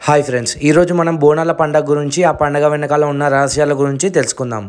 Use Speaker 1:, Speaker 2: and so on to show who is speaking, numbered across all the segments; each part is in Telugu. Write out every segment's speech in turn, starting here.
Speaker 1: హాయ్ ఫ్రెండ్స్, ఈరోజు మనం బోనాల పండుగ గురించి, ఆ పండుగ వెనకాల ఉన్న రహస్యాల గురించి తెలుసుకుందాం.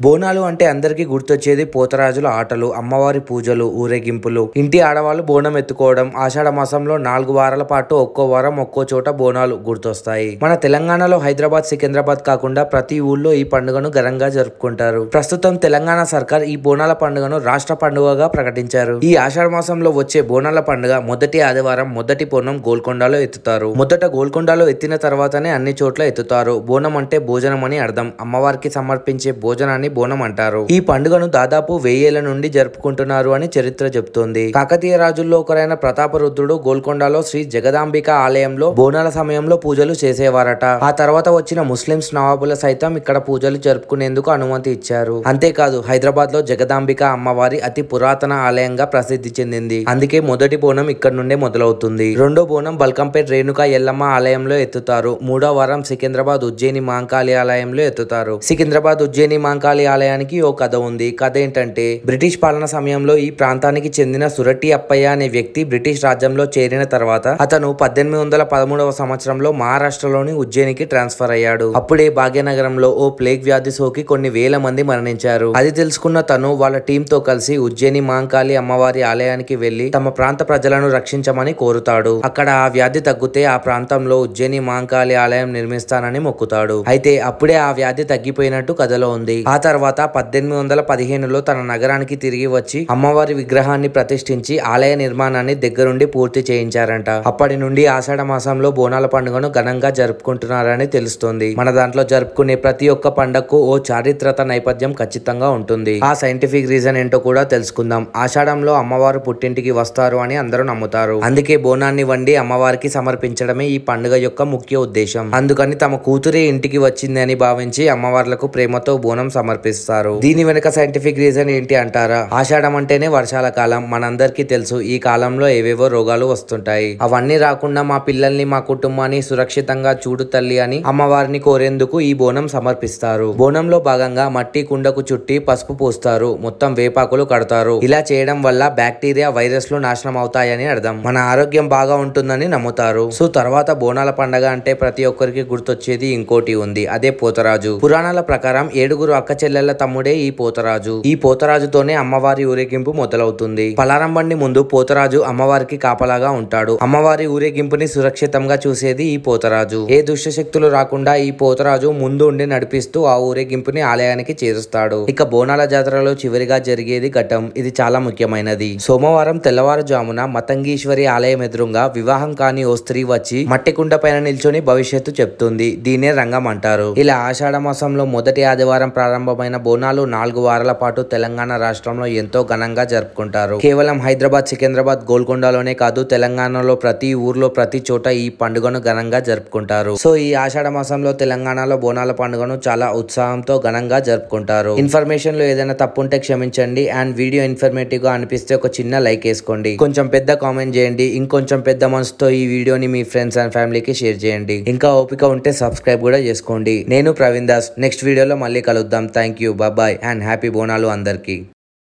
Speaker 1: బోనాలు అంటే అందరికీ గుర్తొచ్చేది పోతరాజుల ఆటలు, అమ్మవారి పూజలు, ఊరేగింపులు, ఇంటి ఆడవాళ్ళు బోనం ఎత్తుకోవడం. ఆషాఢ మాసంలో 4 వారాల పాటు ఒక్కో వారం ఒక్కో చోట బోనాలు గుర్తొస్తాయి. మన తెలంగాణలో హైదరాబాద్, సికింద్రాబాద్ కాకుండా ప్రతి ఊళ్ళో ఈ పండుగను ఘనంగా జరుపుకుంటారు. ప్రస్తుతం తెలంగాణ సర్కార్ ఈ బోనాల పండుగను రాష్ట్ర పండుగగా ప్రకటించారు. ఈ ఆషాఢ మాసంలో వచ్చే బోనాల పండుగ మొదటి ఆదివారం మొదటి బోనం గోల్కొండలో ఎత్తుతారు. మొదట గోల్కొండలో ఎత్తిన తర్వాతనే అన్ని చోట్ల ఎత్తుతారు. బోనం అంటే భోజనం అని అర్థం. అమ్మవారికి సమర్పించే భోజనాన్ని బోనం అంటారు. ఈ పండుగను దాదాపు 1000 ఏళ్ల నుండి జరుపుకుంటున్నారు అని చరిత్ర చెబుతోంది. కాకతీయ రాజుల్లో ఒకరైన ప్రతాపరుద్రుడు గోల్కొండలో శ్రీ జగదాంబిక ఆలయంలో బోనాల సమయంలో పూజలు చేసేవారట. ఆ తర్వాత వచ్చిన ముస్లింస్ నవాబుల సైతం ఇక్కడ పూజలు జరుపుకునేందుకు అనుమతి ఇచ్చారు. అంతేకాదు, హైదరాబాద్ లో జగదాంబిక అమ్మవారి అతి పురాతన ఆలయంగా ప్రసిద్ధి చెందింది. అందుకే మొదటి బోనం ఇక్కడ నుండే మొదలవుతుంది. రెండో బోనం బల్కంపేట్ రేణుకా ఎల్లమ్మ ఆలయంలో ఎత్తుతారు. మూడో వారం సికింద్రాబాద్ ఉజ్జయిని మాంకాళి ఆలయంలో ఎత్తుతారు. సికింద్రాబాద్ ఉజ్జయిని మాంకాళి ఆలయానికి ఓ కథ ఉంది. కథ ఏంటంటే, బ్రిటిష్ పాలన సమయంలో ఈ ప్రాంతానికి చెందిన సురట్టి అప్పయ్య అనే వ్యక్తి బ్రిటిష్ రాజ్యంలో చేరిన తర్వాత అతను 1813వ సంవత్సరంలో మహారాష్ట్రలోని ఉజ్జయినికి ట్రాన్స్ఫర్ అయ్యాడు. అప్పుడే భాగ్యనగరంలో ఓ ప్లేగ్ వ్యాధి సోకి కొన్ని వేల మంది మరణించారు. అది తెలుసుకున్న తను వాళ్ళ టీం తో కలిసి ఉజ్జయిని మాంకాళి అమ్మవారి ఆలయానికి వెళ్లి తమ ప్రాంత ప్రజలను రక్షించమని కోరుతాడు. అక్కడ ఆ వ్యాధి తగ్గితే ఆ ప్రాంతంలో ఉజ్జయిని మాంకాళి ఆలయం నిర్మిస్తానని మొక్కుతాడు. అయితే అప్పుడే ఆ వ్యాధి తగ్గిపోయినట్టు కథలో ఉంది. ఆ తర్వాత 1815లో తన నగరానికి తిరిగి వచ్చి అమ్మవారి విగ్రహాన్ని ప్రతిష్ఠించి ఆలయ నిర్మాణాన్ని దగ్గరుండి పూర్తి చేయించారంట. అప్పటి నుండి ఆషాఢ మాసంలో బోనాల పండుగను ఘనంగా జరుపుకుంటున్నారని తెలుస్తోంది. మన దాంట్లో జరుపుకునే ప్రతి ఒక్క పండుగకు ఓ చారిత్రక నేపథ్యం ఖచ్చితంగా ఉంటుంది. ఆ సైంటిఫిక్ రీజన్ ఏంటో కూడా తెలుసుకుందాం. ఆషాఢంలో అమ్మవారు పుట్టింటికి వస్తారు అని అందరూ నమ్ముతారు. అందుకే బోనాన్ని వండి అమ్మవారికి సమర్పించడమే ఈ పండుగ యొక్క ముఖ్య ఉద్దేశం. అందుకని తమ కూతురే ఇంటికి వచ్చింది అని భావించి అమ్మవార్లకు ప్రేమతో బోనం సమర్పిస్తారు. దీని వెనుక సైంటిఫిక్ రీజన్ ఏంటి అంటారా? ఆషాఢం అంటేనే వర్షాల కాలం. మనందరికీ తెలుసు ఈ కాలంలో ఏవేవో రోగాలు వస్తుంటాయి. అవన్నీ రాకుండా మా పిల్లల్ని, మా కుటుంబాన్ని సురక్షితంగా చూడు తల్లి అని అమ్మవారిని కోరేందుకు ఈ బోనం సమర్పిస్తారు. బోనంలో భాగంగా మట్టి కుండకు చుట్టి పసుపు పూస్తారు. మొత్తం వేపాకులు కడతారు. ఇలా చేయడం వల్ల బ్యాక్టీరియా, వైరస్లు నాశనం అవుతాయని అర్థం. మన ఆరోగ్యం బాగా ఉంటుందని నమ్ముతారు. సో తర్వాత బోనాల పండగ అంటే ప్రతి ఒక్కరికి గుర్తొచ్చేది ఇంకోటి ఉంది. అదే పోతరాజు. పురాణాల ప్రకారం 7 అక్క చెల్లెళ్ల తమ్ముడే ఈ పోతరాజు. ఈ పోతరాజుతోనే అమ్మవారి ఊరేగింపు మొదలవుతుంది. పలారం బండి ముందు పోతరాజు అమ్మవారికి కాపలాగా ఉంటాడు. అమ్మవారి ఊరేగింపుని సురక్షితంగా చూసేది ఈ పోతరాజు. ఏ దుష్ట శక్తులు రాకుండా ఈ పోతరాజు ముందు ఉండి నడిపిస్తూ ఆ ఊరేగింపుని ఆలయానికి చేరుస్తాడు. ఇక బోనాల జాతరలో చివరిగా జరిగేది ఘట్టం. ఇది చాలా ముఖ్యమైనది. సోమవారం తెల్లవారుజామున మతంగీశ్వరి ఆలయం ఎదురుగా వివాహం కాని ఓ స్త్రీ వచ్చి మట్టి కుండ పైన నిల్చొని భవిష్యత్తు చెప్తుంది. దీనే రంగం అంటారు. ఇలా ఆషాఢ మాసంలో మొదటి ఆదివారం ప్రారంభమైన బోనాలు 4 వారాల పాటు తెలంగాణ రాష్ట్రంలో ఎంతో ఘనంగా జరుపుకుంటారు. కేవలం హైదరాబాద్, సికింద్రాబాద్, గోల్కొండలోనే కాదు, తెలంగాణలో ప్రతి ఊర్లో ప్రతి చోట ఈ పండుగను ఘనంగా జరుపుకుంటారు. సో ఈ ఆషాఢ మాసంలో తెలంగాణలో బోనాల పండుగను చాలా ఉత్సాహంతో ఘనంగా జరుపుకుంటారు. ఇన్ఫర్మేషన్ లో ఏదైనా తప్పుంటే క్షమించండి. అండ్ వీడియో ఇన్ఫర్మేటివ్ గా అనిపిస్తే ఒక చిన్న లైక్ వేసుకోండి. కొంచెం పెద్ద కామెంట్ చేయండి. ఇంకొంచెం పెద్ద మనసుతో ఈ వీడియోని మీ ఫ్రెండ్స్ అండ్ ఫ్యామిలీకి షేర్ చేయండి. ఇంకా ఓపిక ఉంటే సబ్స్క్రైబ్ కూడా చేసుకోండి. నేను ప్రవీణ్ దాస్. నెక్స్ట్ వీడియోలో మళ్ళీ కలుద్దాం. Thank you, bye and happy Bonalu అందరికీ.